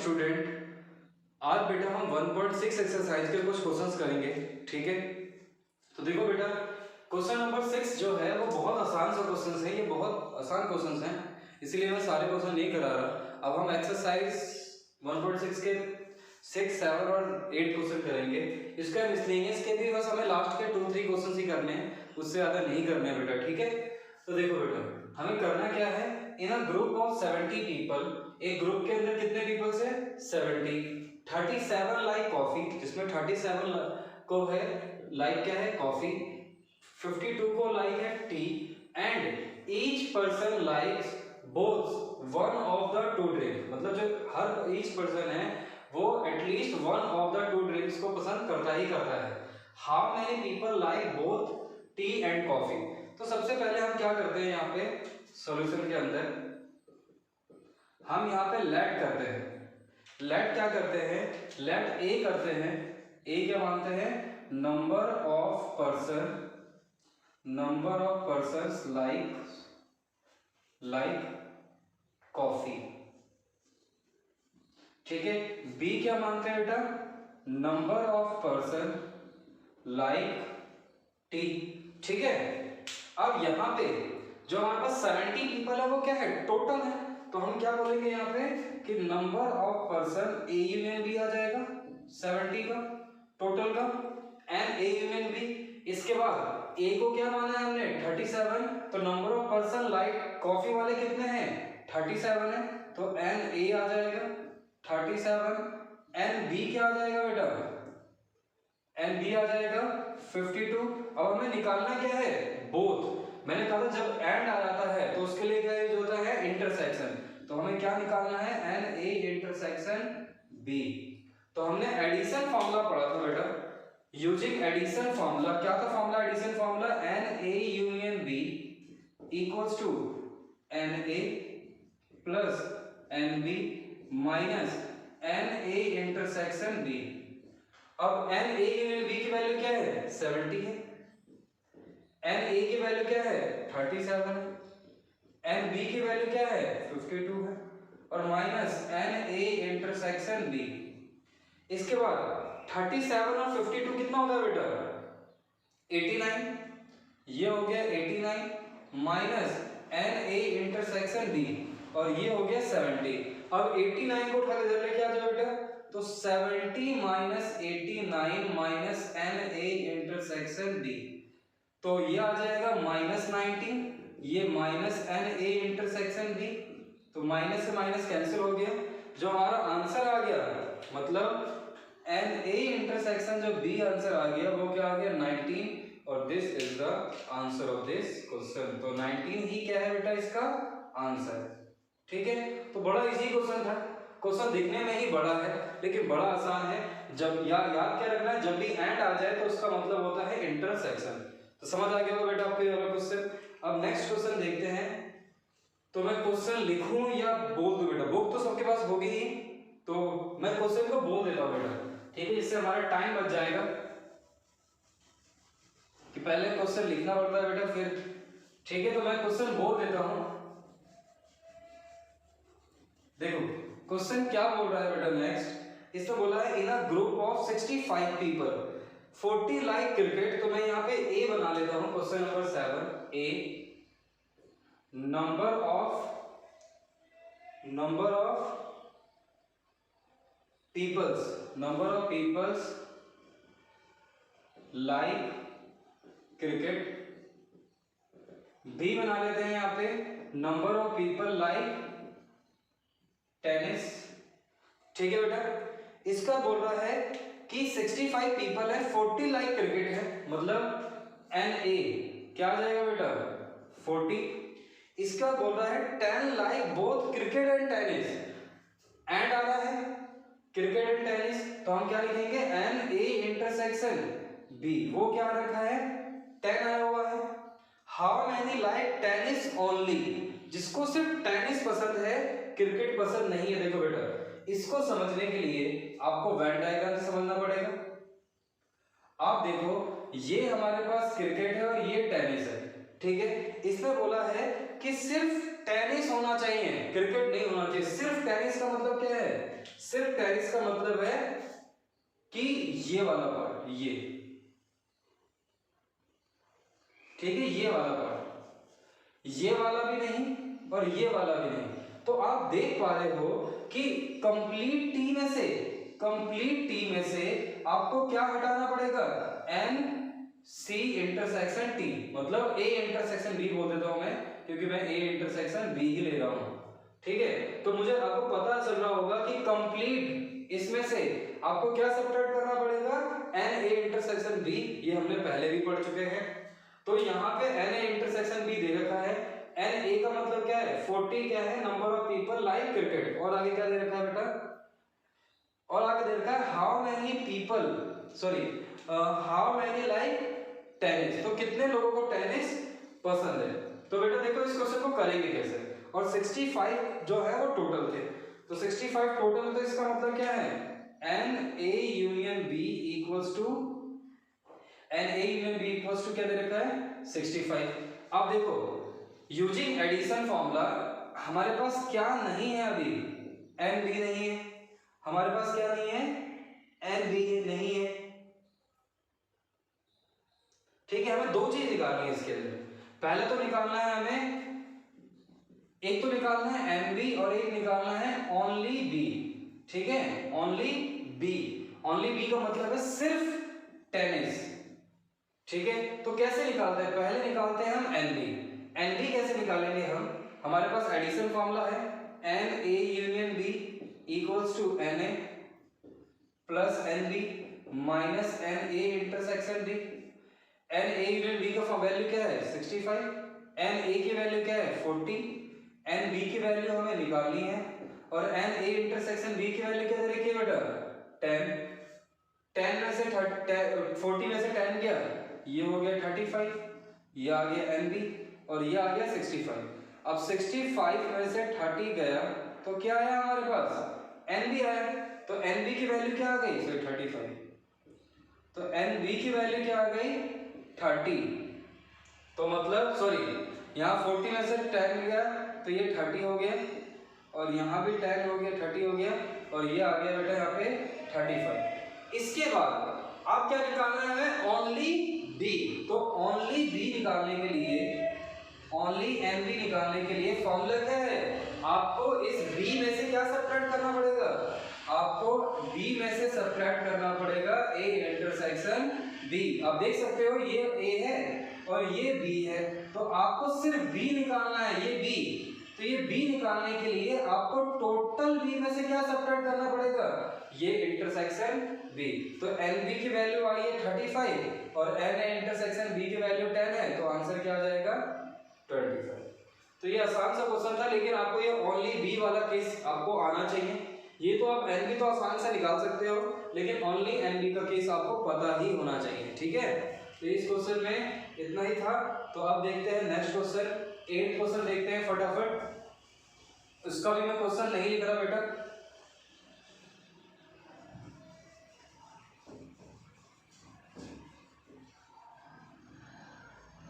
Student, आज बेटा हम 1.6 एक्सरसाइज के कुछ क्वेश्चंस करेंगे। ठीक है, तो देखो बेटा क्वेश्चन नंबर 6 जो है वो बहुत आसान सा क्वेश्चंस है, ये बहुत आसान क्वेश्चंस हैं, इसीलिए मैं सारे क्वेश्चन नहीं करा रहा। अब हम एक्सरसाइज 1.6 के 6, 7 और 8 क्वेश्चन करेंगे। इसका मिसलेनियस के भी बस हमें लास्ट के 2-3 क्वेश्चन ही करने हैं, उससे ज्यादा नहीं करने हैं बेटा। ठीक है, तो देखो बेटा हमें करना क्या है, in a group of 70 people, एक ग्रुप के अंदर कितने पीपल्स है 70, 37 लाइक कॉफी, जिसमें 37 को है लाइक क्या है कॉफी, 52 को लाइक है T, and each person likes both one of the two drink, मतलब जो हर ईच पर्सन है वो at least one of the two drinks को पसंद करता ही करता है। How many people like both T and coffee. तो सबसे पहले हम क्या करते हैं, यहाँ पे सॉल्यूशन के अंदर हम यहाँ पे लेट करते हैं। लेट क्या करते हैं, लेट ए करते हैं। ए क्या मानते हैं, number of persons like coffee. ठीक है, बी क्या मानते हैं बेटा, number of person like T. ठीक है, अब यहाँ पे जो हमारे पास 70 पीपल है वो क्या है, टोटल है, तो हम क्या बोलेंगे यहाँ पे कि number of person A union B आ जाएगा 70 का टोटल का, एंड ए यूनियन बी। इसके बाद ए को क्या माना है हमने 37, तो number of person like coffee वाले कितने हैं 37 है, तो एन ए आ जाएगा 37, एन बी क्या आ जाएगा बेटा, एन बी आ जाएगा 52। अब हमें निकालना क्या है, बोथ। मैंने कहा था जब एंड आ जाता है तो उसके लिए क्या यूज होता है, इंटरसेक्शन, तो हमें क्या निकालना है, एन ए इंटरसेक्शन बी। तो हमने एडिशन फॉर्मूला पढ़ा था बेटा, यूजिंग एडिशन फॉर्मूला। क्या था formula, addition formula, n A union B equals to n A plus n B minus n A intersection B. अब एन ए यूनियन बी की value क्या है 70 है, एन ए की वैल्यू क्या है 37 है, एन बी की वैल्यू क्या है 52 है, और minus n A intersection B. इसके बाद 37 और 52 कितना होगा बेटा 89, ये हो गया 89 minus n A intersection B, और ये हो गया 70। अब 89 को उठा के इधर लेके आ जाओ बेटा, तो 70 minus 89 minus n A intersection B, तो ये आ जाएगा माइनस 19, ये minus n A intersection B, तो माइनस से माइनस कैंसिल हो गया। जो हमारा आंसर आ गया, मतलब एन ए इंटरसेक्शन जो बी आंसर आ गया वो क्या आ गया 19, और this is the answer of this question. तो 19 ही क्या है बेटा इसका आंसर। ठीक है, तो बड़ा इजी क्वेश्चन था, क्वेश्चन दिखने में ही बड़ा है लेकिन बड़ा आसान है। जब याद क्या रखना है, जब भी एंड आ जाए तो उसका मतलब होता है इंटरसेक्शन। तो समझ आ गया होगा बेटा आपको ये वाला क्वेश्चन। अब नेक्स्ट क्वेश्चन देखते हैं, तो मैं क्वेश्चन लिखूं या बोल दूं बेटा, बुक तो सबके पास होगी ही, तो मैं क्वेश्चन को बोल देता हूं बेटा। ठीक है, इससे हमारा टाइम बच जाएगा कि पहले क्वेश्चन लिखना पड़ता है बेटा फिर। ठीक है, तो मैं क्वेश्चन बोल देता हूं। देखो क्वेश्चन क्या बोल रहा है बेटा, नेक्स्ट इसमें बोला है in a group of 65 people 40 like cricket. तो मैं यहाँ पे ए बना लेता हूं, question number 7 A, number of peoples like cricket. B बना लेते हैं यहाँ पे number of people like tennis. ठीक है बेटा, इसका बोल रहा है कि 65 पीपल है, 40 लाइक क्रिकेट है, मतलब एन ए क्या आ जाएगा बेटा 40। इसका बोल रहा है 10 like both cricket and tennis, and आ रहा है क्रिकेट एंड टेनिस, तो हम क्या लिखेंगे एन ए इंटरसेक्शन बी, वो क्या रखा है 10 आया हुआ है। How many like tennis only, जिसको सिर्फ टेनिस पसंद है क्रिकेट पसंद नहीं है। देखो बेटा इसको समझने के लिए आपको वेन डायग्राम से समझना पड़ेगा। आप देखो ये हमारे पास क्रिकेट है और ये टेनिस है, ठीक है। इसमें बोला है कि सिर्फ टेनिस होना चाहिए, क्रिकेट नहीं होना चाहिए। सिर्फ टेनिस का मतलब क्या है, सिर्फ टेरिस का मतलब है कि ये वाला पार्ट, ये ठीक है, ये वाला पार्ट, ये वाला भी नहीं और ये वाला भी नहीं। तो आप देख पा रहे हो कि कंप्लीट टी में से आपको क्या हटाना पड़ेगा, एन सी इंटरसेक्शन टी, मतलब ए इंटरसेक्शन बी बोल देता हूं मैं, क्योंकि मैं ए इंटरसेक्शन बी ही ले रहा हूं, ठीक है। तो मुझे आपको पता चल रहा होगा कि कंप्लीट इसमें से आपको क्या सब्ट्रैक्ट करना पड़ेगा, एन ए इंटरसेक्शन बी, ये हमने पहले भी पढ़ चुके हैं। तो यहाँ पे एन ए इंटरसेक्शन बी दे रखा है, एन ए का मतलब क्या है, 40 क्या है, number of people like cricket, और आगे क्या दे रखा है बेटा, और आगे दे रखा है how many people, sorry how many like tennis, तो कितने लोगों को टेनिस पसंद है। तो बेटा देखो इस क्वेश्चन को करेंगे कैसे, और 65 जो है वो टोटल थे, तो 65 टोटल, तो इसका मतलब क्या है, N A union B equals to, n A union B equals to क्या दे रखा है, 65। अब देखो यूजिंग एडिशन फॉर्मूला हमारे पास क्या नहीं है अभी, एन बी नहीं है हमारे पास, क्या नहीं है, एन बी नहीं है, ठीक है। हमें दो चीज निकालनी है इसके लिए, पहले तो निकालना है हमें, एक तो निकालना है एन बी और एक निकालना है ओनली बी, ठीक है, ओनली बी। ओनली बी का मतलब है सिर्फ टेनिस, ठीक है। तो कैसे निकालते हैं, पहले निकालते हैं हम एन बी। एन बी कैसे निकालेंगे हम, हमारे पास एडिशन फॉर्मूला है, N A union B equals to n A plus n B minus n A intersection B. N A union B का वैल्यू क्या है, 65, एन ए की वैल्यू क्या है, 40, एन बी की वैल्यू हमें निकालनी है, और एन ए इंटरसेक्शन बी की वैल्यू क्या दे रखी है बेटा, 10। 10 में से 40 में से 10 गया, ये हो गया 35, ये आ गया एन बी, और ये आ गया 65। अब 65 में से 30 गया तो क्या आया हमारे पास, एन बी आया, तो एन बी की वैल्यू क्या आ गई, 35, तो एन बी की वैल्यू क्या आ गई, 30। तो मतलब सॉरी यहाँ 40 में से 10 गया तो ये 30 हो गया, और यहाँ भी 10 हो गया, 30 हो गया, और ये आ गया बेटा यहाँ पे 35। इसके बाद आप क्या निकालना है, ओनली बी। तो ओनली बी निकालने के लिए, ओनली एन बी निकालने के लिए फॉर्मूला क्या है, आपको इस बी में से क्या सब्ट्रैक्ट करना पड़ेगा, आपको बी में से सब्ट्रैक्ट करना पड़ेगा ए इंटरसेक्शन बी। आप देख सकते हो ये ए है और ये बी है, तो आपको सिर्फ बी निकालना है, ये बी। तो ये बी निकालने के लिए आपको टोटल बी में से क्या सब्ट्रैक्ट करना पड़ेगा, ये इंटरसेक्शन बी। तो एन बी की वैल्यू आई है 35 और एन इंटरसेक्शन बी की वैल्यू 10 है, तो आंसर क्या आ जाएगा, 25। तो ये आसान सा क्वेश्चन था, लेकिन आपको ये ओनली बी वाला केस आपको आना चाहिए। ये तो आप एन बी तो आसान से निकाल सकते हो, लेकिन ओनली एन बी का केस आपको पता ही होना चाहिए, ठीक है। तो इस क्वेश्चन में इतना ही था। तो अब देखते हैं नेक्स्ट क्वेश्चन, 8 क्वेश्चन देखते हैं फटाफट। उसका भी मैं क्वेश्चन नहीं लिख रहा बेटा,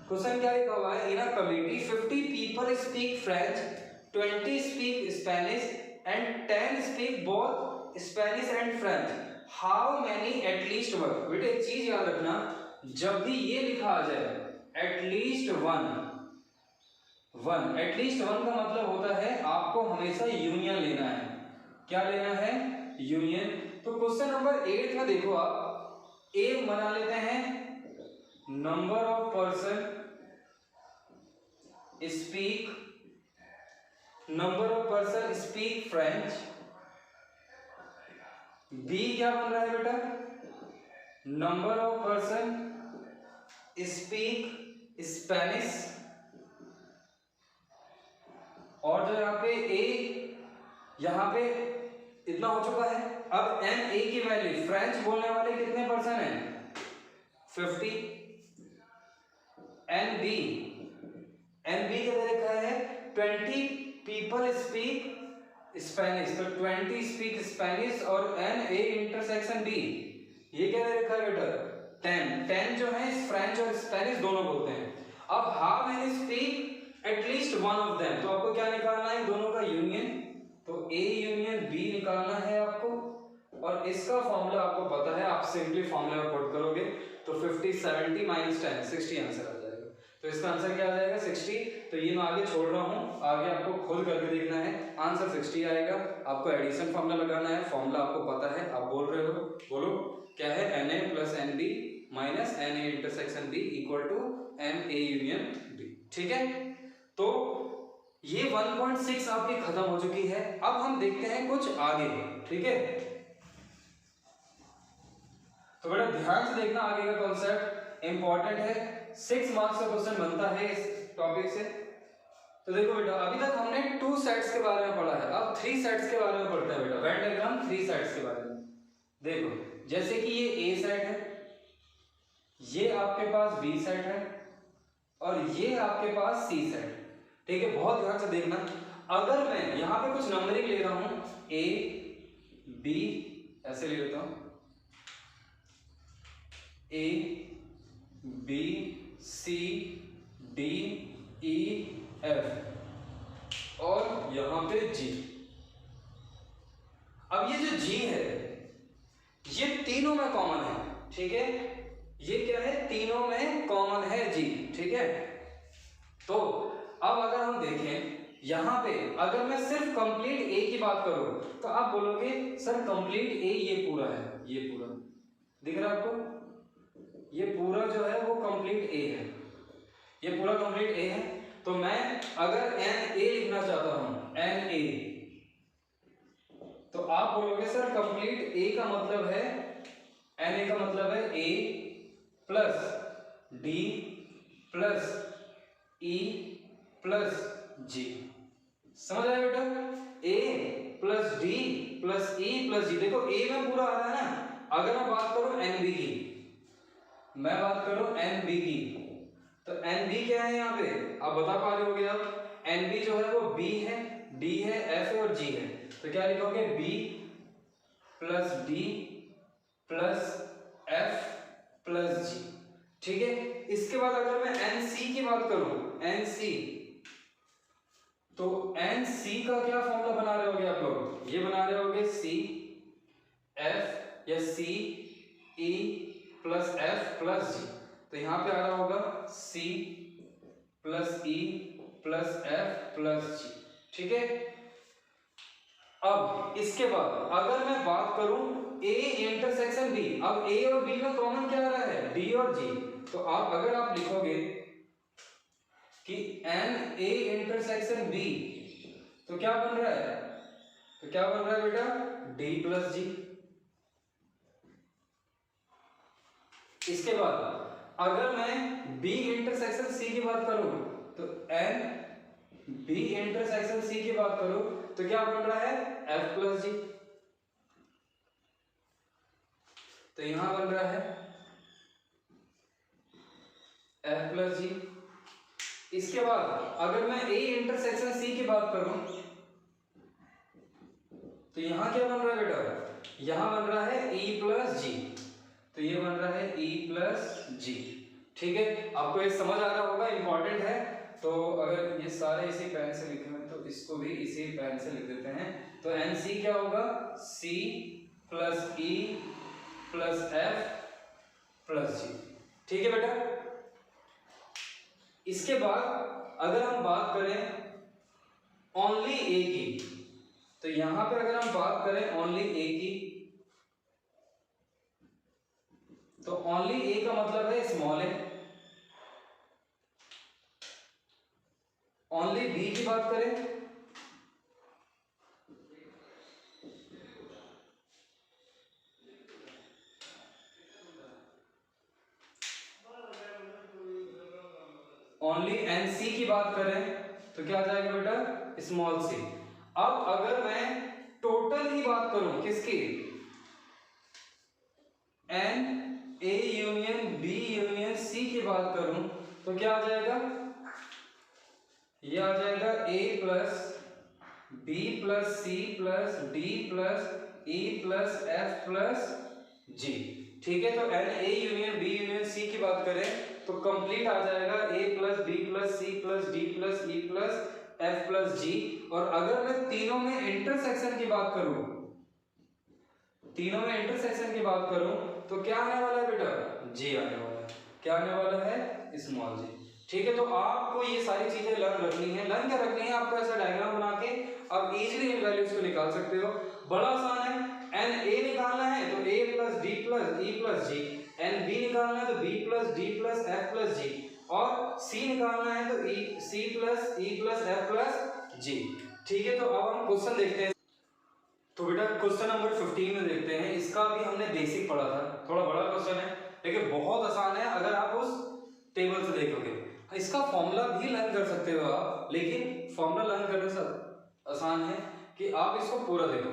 क्वेश्चन क्या लिखा हुआ है, in a community 50 people speak French, 20 speak Spanish and 10 speak both Spanish and French, how many at least one. बेटे एक चीज याद रखना, जब भी ये लिखा आ जाए एटलीस्ट वन, एटलीस्ट वन का मतलब होता है आपको हमेशा यूनियन लेना है। क्या लेना है, यूनियन। तो क्वेश्चन नंबर 8 में देखो आप, ए बना लेते हैं, number of person speak, number of person speak French. B क्या बन रहा है बेटा, number of person speak Spanish, और जो यहाँ पे ए, यहाँ पे इतना हो चुका है। अब एन ए की वैल्यू, फ्रेंच बोलने वाले कितने पर्सन हैं, 50। एन बी क्या दे रखा है, 20 पीपल स्पीक स्पेनिश, तो 20 स्पीक स्पेनिश, और एन ए इंटरसेक्शन बी ये क्या दे रखा है बेटा, 10 जो है फ्रेंच और स्पेनिश दोनों बोलते हैं। अब how many speak at least one of them, तो आपको क्या निकालना है, दोनों का यूनियन, तो A यूनियन B निकालना है आपको, और इसका फॉर्मूला आपको पता है, आप सिंपली फॉर्मूला में पुट करोगे तो 50 70 माइनस 10 60 आंसर आ जाएगा। तो इसका आंसर क्या आ जाएगा 60। तो ये मैं आगे छोड़ रहा हूँ, आगे आपको खुद करके देखना है, आंसर 60 आएगा। आपको एडिशन फॉर्मूला लगाना है, फॉर्मूला आपको पता है, आप बोल रहे हो, बोलो क्या है, Na plus NB minus Na intersection B equal to Ma union B। ठीक है, तो ये 1.6 आपकी खत्म हो चुकी है। अब हम देखते हैं कुछ आगे। ठीक है, तो बेटा ध्यान से देखना, आगे का कॉन्सेप्ट इंपॉर्टेंट है, 6 मार्क्स का क्वेश्चन बनता है इस टॉपिक से। तो देखो बेटा, अभी तक हमने 2 सेट्स के बारे में पढ़ा है, अब 3 सेट्स के बारे में पढ़ते हैं बेटा। वेन डायग्राम 3 सेट्स के बारे में देखो, जैसे कि ये A सेट है, ये आपके पास B सेट है, और ये आपके पास C सेट है। ठीक है, बहुत ध्यान से देखना। अगर मैं यहाँ पे कुछ नंबरिंग ले रहा हूं, A B ऐसे ले लेता हूं, A B C D E F और यहां पे G। अब ये जो G है ये तीनों में कॉमन है। ठीक है, ये क्या है, तीनों में कॉमन है G। ठीक है, तो अब अगर हम देखें यहां पे, अगर मैं सिर्फ कंप्लीट A की बात करूं तो आप बोलोगे सर कंप्लीट A ये पूरा है, ये पूरा दिख रहा है आपको, ये पूरा जो है वो कंप्लीट A है, ये पूरा कंप्लीट A है। तो मैं अगर NA लिखना चाहता हूं, NA, तो आप बोलोगे सर कंप्लीट A का मतलब है, NA का मतलब है A plus D plus E plus G। समझ आया बेटा, A plus D plus E plus G। देखो A में पूरा आ रहा है ना। अगर मैं बात करूं NB की, मैं बात करूं NB की, तो NB क्या है यहाँ पे, आप बता पा रहे होगे। अब NB जो है वो B है, D है, F है और G है। तो क्या लिखोगे, B plus D plus F plus G। ठीक है, इसके बाद अगर मैं NC की बात करूं, NC, तो NC का क्या फॉर्मूला बना रहे होगे आप लोग, ये बना रहे होगे C F या C E plus F plus G। तो यहां पे आ रहा होगा C plus E plus F plus G। ठीक है, अब इसके बाद अगर मैं बात करूं A इंटरसेक्शन B, अब A और B में कॉमन क्या आ रहा है, D और G। तो आप अगर आप लिखोगे कि NA इंटरसेक्शन B, तो क्या बन रहा है, तो क्या बन रहा है बेटा, D प्लस G। इसके बाद अगर मैं B इंटरसेक्शन C की बात करूं, तो N B इंटरसेक्शन C की बात करूं, तो क्या बन रहा है, F प्लस G। तो यहां बन रहा है F प्लस G। इसके बाद अगर मैं A इंटरसेक्शन C की बात करूं, तो यहां क्या बन रहा है बेटा, यहां बन रहा है E प्लस G। तो ये बन रहा है E प्लस G। ठीक है, आपको ये समझ आ रहा होगा, इंपॉर्टेंट है। तो अगर ये सारे इसी पेन से लिखे हुए तो इसको भी इसी पेन से लिख देते हैं। तो NC क्या होगा, C plus E plus F plus G। ठीक है बेटा, इसके बाद अगर हम बात करें ओनली A की, तो यहां पर अगर हम बात करें ओनली A की, तो ओनली A का मतलब है स्मॉल a। ओनली B की बात करें, ओनली NC की बात करें, तो क्या आ जाएगा बेटा, स्मॉल c। अब अगर मैं टोटल ही बात करूं किसकी, NA union B union C की बात करूं, तो क्या आ जाएगा, ये आ जाएगा A plus B plus C plus D plus E plus F plus G। ठीक है, तो NA union B union C की बात करें तो कंप्लीट आ जाएगा A plus B plus C plus D plus E plus F plus G. और अगर मैं तीनों में इंटरसेक्शन की बात करूं, तीनों में इंटरसेक्शन की बात करूं तो क्या आने वाला है बेटा, G आने वाला है। क्या आने वाला है, स्मॉल जी। ठीक है, तो आपको ये सारी चीजें लर्न रखनी है। लर्न क्या रखनी है आपको, ऐसा डायग्राम बना के आप इजीली इन वैल्यूज को निकाल सकते हो। बड़ा आसान है। एन ए निकालना है तो a plus D plus E plus G, N B निकालना है तो b plus D plus F plus G, और c निकालना है तो c plus E plus F plus G. ठीक है, तो अब हम क्वेश्चन देखते हैं। तो बेटा क्वेश्चन नंबर 15 में देखते हैं। इसका भी हमने बेसिक पढ़ा था, थोड़ा बड़ा क्वेश्चन है लेकिन बहुत आसान है अगर आप उस टेबल से देखोगे। इसका फॉर्मूला भी लर्न कर सकते हो आप, लेकिन फॉर्मूला लर्न करने से आसान है कि आप इसको पूरा देखो।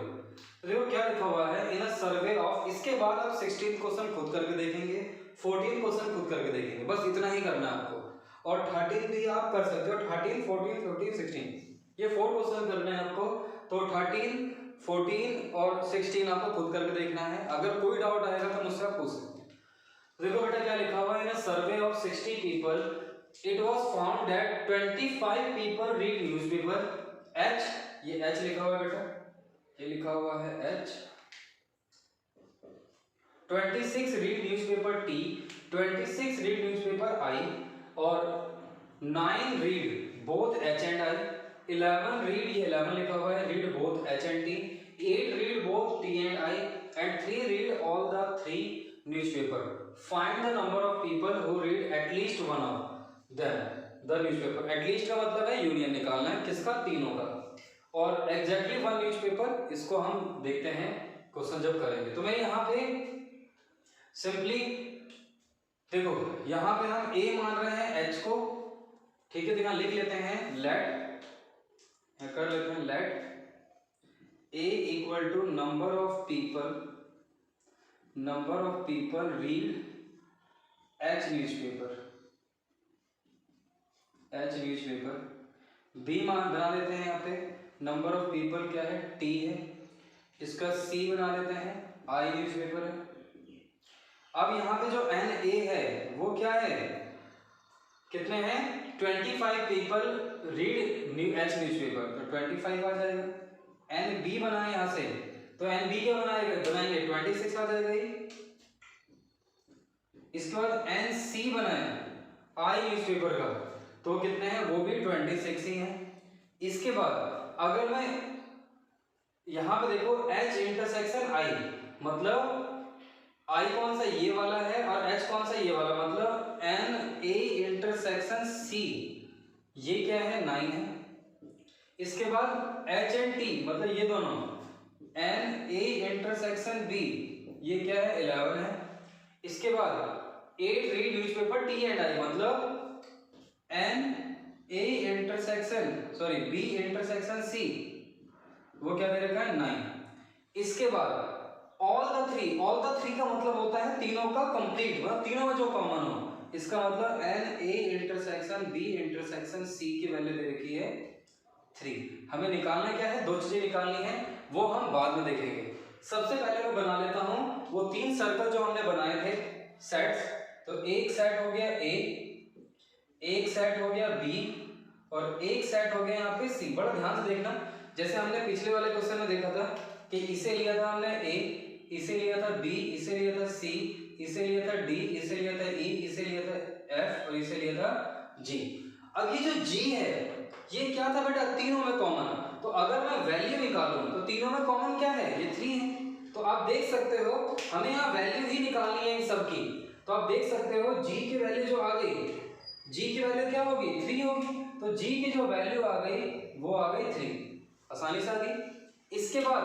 तो देखो क्या लिखा हुआ है, इन अ सर्वे ऑफ, इसके बाद आप 16 क्वेश्चन खुद करके देखेंगे, 14 क्वेश्चन खुद करके देखेंगे, बस इतना ही करना है आपको। और 13 भी आप कर सकते हो, 13, 14, 15, 16 ये 4 क्वेश्चन करने हैं आपको। तो 13, 14 और 16 आपको खुद करके देखना है। अगर कोई डाउट आएगा तो मुझसे आप पूछ सकते हैं। देखो बेटा क्या लिखा हुआ है, in a survey of 60 people it was found that 25 people read newspaper. H, ये H लिखा हुआ है बेटा, ये लिखा हुआ है H। 26 read newspaper T, 26 read newspaper I, और 9 read both H and I, 11 read, ये 11 लिखा हुआ है, read both H and T, 8 read both T and I, and 3 read all the 3 newspaper. Find the number of people who read at least one of them the newspaper. At least का मतलब है union निकालना है, किसका, तीनों का। और exactly one newspaper, इसको हम देखते हैं क्वेश्चन जब करेंगे। तो मैं यहाँ पे सिंपली देखो, यहाँ पे हम A मान रहे हैं H को, ठीक है, तो यहाँ लिख लेते हैं लेट, कर लेते हैं late A equal to number of people read H newspaper, B मान बना लेते हैं यहाँ पे, नंबर ऑफ पीपल क्या है, T है, इसका C बना लेते हैं, I न्यूज़पेपर है। अब यहाँ पे जो NA है वो क्या है, कितने हैं, 25 पीपल रीड H न्यूज़पेपर, तो 25 आ जाएगा। NB बनाए यहाँ से, तो NB क्या बनाएंगे 26 आ जाएगा ये। इसके बाद NC बनाए I न्यूज़पेपर का, तो कितने हैं, वो भी 26 ही हैं। इसके बाद अगर मैं यहाँ पे देखो H इंटरसेक्शन I, मतलब I कौन सा, ये वाला है, और H कौन सा, ये वाला, मतलब NA इंटरसेक्शन C, ये क्या है, 9 है। इसके बाद H एंड T, मतलब ये दोनों, NA इंटरसेक्शन B, ये क्या है, 11 है। इसके बाद 8 read newspaper T and I, मतलब NA intersection B intersection C, वो क्या दे रखा है, 9। इसके बाद ऑल द थ्री का मतलब होता है तीनों का कंप्लीट, मतलब तीनों में जो कॉमन हो। इसका मतलब NA intersection B intersection C की वैल्यू दे रखी है 3। हमें निकालना क्या है, दो चीजें निकालनी है, वो हम बाद में देखेंगे। सबसे पहले मैं बना लेता हूं वो 3 सर्कल जो हमने बनाए थे सेट्स। तो एक सेट हो गया A, एक सेट हो गया B, और एक सेट हो गया यहाँ पे C। बड़ा ध्यान से देखना, जैसे हमने पिछले वाले क्वेश्चन में देखा था कि इसे लिया था हमने A, इसे लिया था B, इसे लिया था C, इसे लिया था D, इसे लिया था E, इसे लिया था F, और इसे लिया था G। अब ये जो G है ये क्या था बेटा, तीनों में कॉमन। तो अगर मैं वैल्यू निकालूं तो तीनों में कॉमन क्या है, ये 3 है। तो आप देख सकते हो हमें यहाँ वैल्यू ही निकालनी है इन सब की। तो आप देख सकते हो G की वैल्यू जो आ गई, G की वैल्यू क्या होगी, 3 होगी। तो G की जो वैल्यू आ गई वो आ गई 3, आसानी से आ गई। इसके बाद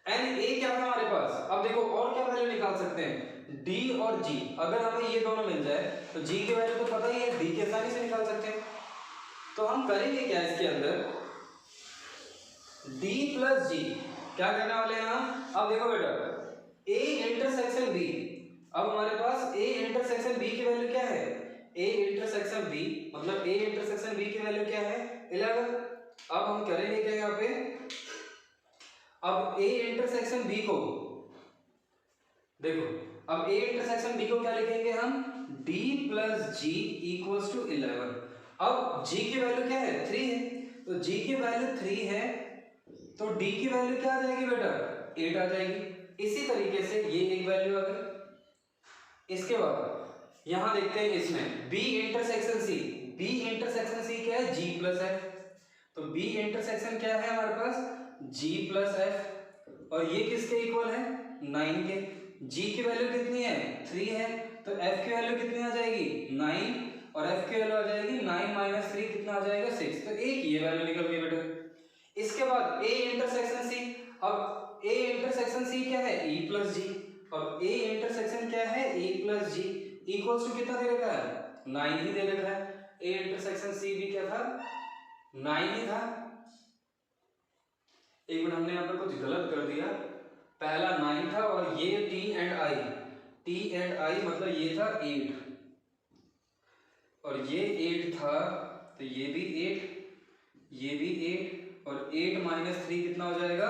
NA क्या था हमारे पास, अब देखो और क्या वैल्यू निकाल सकते हैं, D और G। अगर हमें ये दोनों मिल जाए तो G की वैल्यू तो पता ही है, D की आसानी से निकाल सकते हैं। तो हम करेंगे क्या, इसके अंदर D प्लस G क्या करने वाले हैं हम। अब देखो बेटा A इंटरसेक्शन B, अब हमारे पास A इंटरसेक्शन B की वैल्यू क्या है, A इंटरसेक्शन B, मतलब A इंटरसेक्शन B की वैल्यू क्या है, 11। अब हम करेंगे क्या यहाँ पे, अब A इंटरसेक्शन B को देखो, अब A इंटरसेक्शन B को क्या लिखेंगे हम, D plus G equals to 11। अब g की वैल्यू क्या है 3 है, तो g की वैल्यू 3 है तो d की वैल्यू क्या आ जाएगी बेटा 8 आ जाएगी। इसी तरीके से ये एक वैल्यू आ गई। इसके बाद यहां देखते हैं इसमें b intersection c, b intersection c क्या है g प्लस f, तो b इंटरसेक्शन क्या है हमारे पास g प्लस f और ये किसके इक्वल है 9 के। g की वैल्यू कितनी है 3 है तो f की वैल्यू कितनी आ जाएगी 9 और f की वैल्यू आ जाएगी 9 माइनस 3 कितना आ जाएगा 6, तो एक ये वैल्यू निकल गई बेटा। इसके बाद a इंटरसेक्शन c, अब a इंटरसेक्शन c क्या है e प्लस जी और a इंटरसेक्शन क्या है e plus G equals to कितना दे रखा है 9 ही दे रखा है। a इंटरसेक्शन c भी क्या था 9 ही था। एक मिनट हमने यहाँ पर कुछ गलत कर दिया, पहला 9 था और ये t एंड i मतलब ये था 8 और ये 8 था तो ये भी 8 ये भी 8 और 8 माइनस 3 कितना हो जाएगा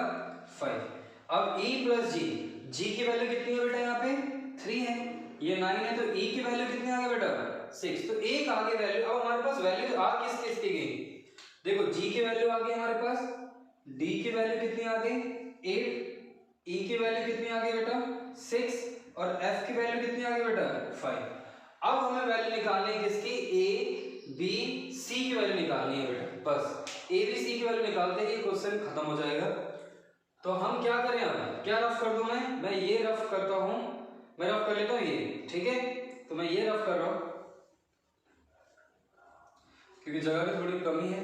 5। अब e प्लस जी की वैल्यू कितनी है बेटा यहाँ पे 3 है, ये 9 है तो e की वैल्यू कितनी आ गई बेटा 6, तो एक आगे वैल्यू। अब हमारे पास वैल्यू आ किस की गई देखो, g की वैल्यू आ गई हमारे पास, d की वैल्यू कितनी आ गई 8, e की वैल्यू कितनी आ गई बेटा 6 और f की वैल्यू कितनी आ गई बेटा 5। अब हमें वैल्यू निकालनी है किसकी a b c की वैल्यू निकालनी है बेटा, बस a b c की वैल्यू निकालते ही क्वेश्चन खत्म हो जाएगा। तो हम क्या करें, अब क्या रफ कर दूं मैं ये रफ करता हूं, मैं रफ कर लेता हूं ये, ठीक है तो मैं ये रफ कर रहा हूं क्योंकि जगह की थोड़ी कमी है,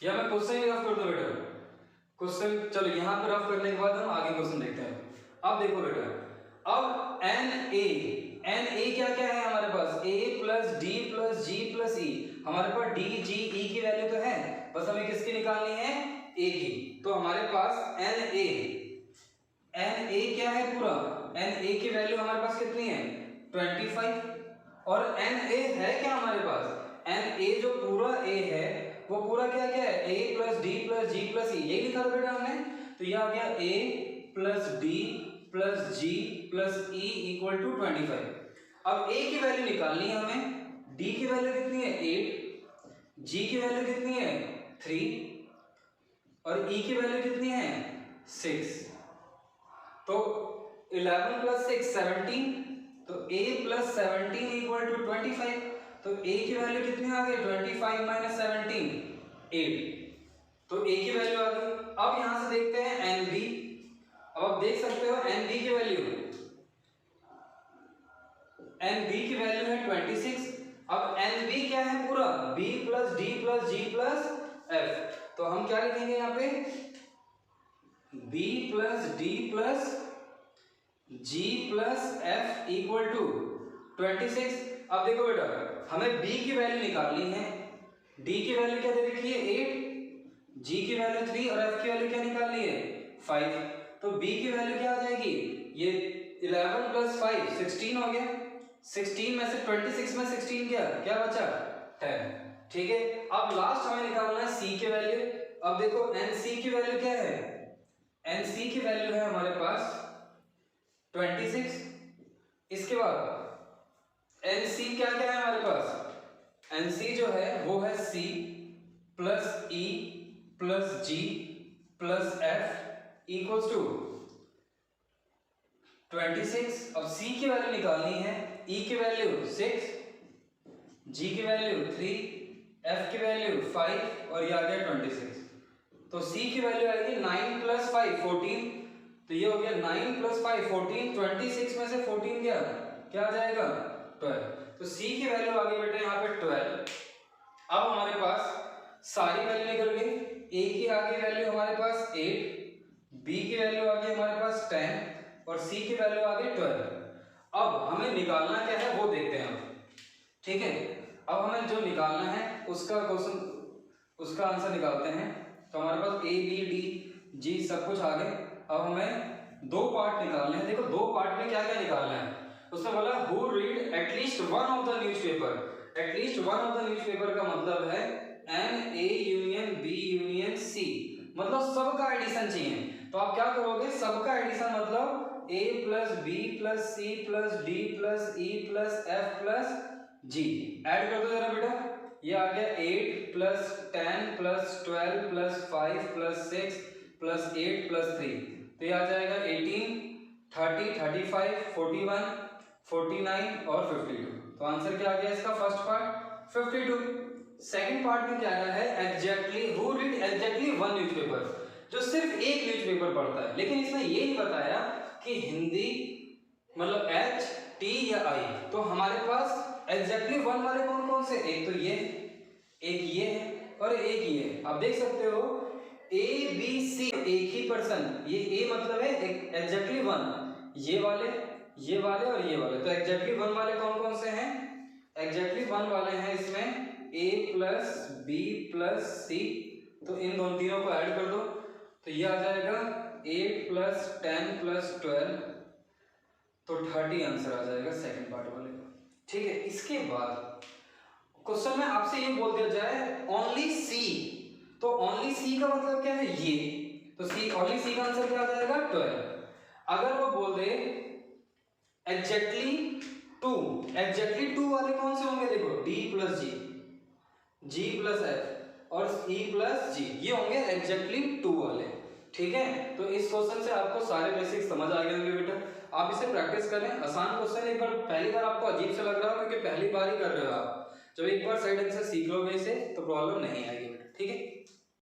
या मैं क्वेश्चन ही रफ कर दूं बेटा क्वेश्चन। चलो यहाँ पे रफ करने के बाद हम आगे क्वेश्चन देखते हैं। अब देखो बेटा, अब एन ए क्या क्या है हमारे पास a plus D plus G plus E, हमारे पास डी जी ई की वैल्यू तो है, बस हमें किसकी निकालनी है a की। तो हमारे पास एन ए क्या है पूरा, एन ए की वैल्यू हमारे पास कितनी है 25 और एन ए है क्या हमारे पास, एन ए जो पूरा a है वो पूरा क्या क्या है a plus D plus G plus E, यही लिखा था बेटा हमने, तो ये आ गया a plus D plus G plus E equal to 25। अब a की वैल्यू निकालनी है हमें, d की वैल्यू कितनी है 8, g की वैल्यू कितनी है 3 और e की वैल्यू कितनी है 6, तो 11 प्लस 6 17, तो a प्लस 17 इक्वल टू 25, तो a की वैल्यू कितनी आ गई 25 माइनस 17 8, तो a की वैल्यू आ गई। अब यहां से देखते हैं एन बी, अब आप देख सकते हो एन बी की वैल्यू है 26। अब एन बी क्या है पूरा b plus D plus G plus F, तो हम क्या लिखेंगे यहाँ पे b plus D plus G plus F equal to 26। अब देखो बेटा हमें b की वैल्यू निकालनी है, d की वैल्यू क्या दे रखी है 8, g की वैल्यू 3 और f की वैल्यू क्या निकालनी है 5, तो b की वैल्यू क्या आ जाएगी, ये 11 प्लस 5 16 हो गया, 16 में से 26 में 16 क्या बचा 10, ठीक है। अब लास्ट हमें निकालना है c की वैल्यू। अब देखो nc की वैल्यू क्या है, nc की वैल्यू है हमारे पास 26। इसके बाद nc क्या क्या है हमारे पास, nc जो है वो है c plus e plus g plus f equals to 26। अब c की वैल्यू निकालनी है, e की वैल्यू 6, g की वैल्यू 3, f की वैल्यू 5 और ये आ गया 26, तो c की वैल्यू आएगी 9 प्लस 5 14, तो ये हो गया 9 प्लस 5 14, 26 में से 14 क्या आ जाएगा 12, तो c की वैल्यू आ गई बेटा यहाँ पे 12। अब हमारे पास सारी वैल्यू निकल गई, a की आ गई वैल्यू हमारे पास 8, b की वैल्यू आ गई हमारे पास 10 और c की वैल्यू आ गई 12। अब हमें निकालना क्या है वो देखते हैं हम, ठीक है। अब हमें जो निकालना है उसका क्वेश्चन उसका आंसर निकालते हैं, तो हमारे पास a b d g सब कुछ आ गए। अब हमें दो पार्ट निकालने हैं, देखो दो पार्ट में क्या क्या निकालना है, उसने बोला who read at least one of the newspaper, at least one of the newspaper का मतलब है N A union B union C, मतलब सबका एडिशन चाहिए। तो आप क्या करोगे, सबका एडिशन मतलब a plus B plus C plus D plus E plus F plus G, add कर दो जरा बेटा, ये आ गया 8 plus 10 plus 12 plus 5 plus 6 plus 8 plus 3, तो ये आ जाएगा 18, 30, 35, 41, 49 और 52। तो आंसर क्या आ गया इसका फर्स्ट पार्ट 52। सेकंड पार्ट में क्या आया है exactly who read exactly one newspaper, जो सिर्फ एक न्यूज़पेपर पढ़ता है, लेकिन इसमें ये नहीं बताया कि हिंदी मतलब एच टी या आई। तो हमारे पास एग्जैक्टली वन वाले कौन कौन से, एक तो ये, एक ये है और एक ये है। आप देख सकते हो ए बी सी एक ही पर्सन, ये ए मतलब है एग्जैक्टली वन, ये वाले और ये वाले। तो एग्जैक्टली वन वाले कौन कौन से हैं, एग्जैक्टली वन वाले हैं इसमें a प्लस बी प्लस सी, तो इन दोनों तीनों को ऐड कर दो तो ये आ जाएगा 8 प्लस 10 प्लस 12, तो 30 आंसर आ जाएगा सेकंड पार्ट वाले का। ठीक है, इसके बाद क्वेश्चन में आपसे ये बोल दिया जाए ओनली सी, तो ओनली सी का मतलब क्या है ये, तो सी ओनली सी का आंसर क्या आ जाएगा 12। अगर वो बोल दे एग्जैक्टली टू, एग्जैक्टली टू वाले कौन से होंगे, देखो D plus G, G plus F और ई प्लस जी, ये होंगे एग्जैक्टली टू वाले। ठीक है, तो इस क्वेश्चन से आपको सारे बेसिक्स समझ आ गए होंगे बेटा। आप इसे प्रैक्टिस करें, आसान क्वेश्चन, एक बार पहली बार आपको अजीब से लग रहा हो क्योंकि पहली बार ही कर रहे हो आप, जब एक बार साइड आंसर सीख लोगे इसे तो प्रॉब्लम नहीं आएगी बेटा। ठीक है।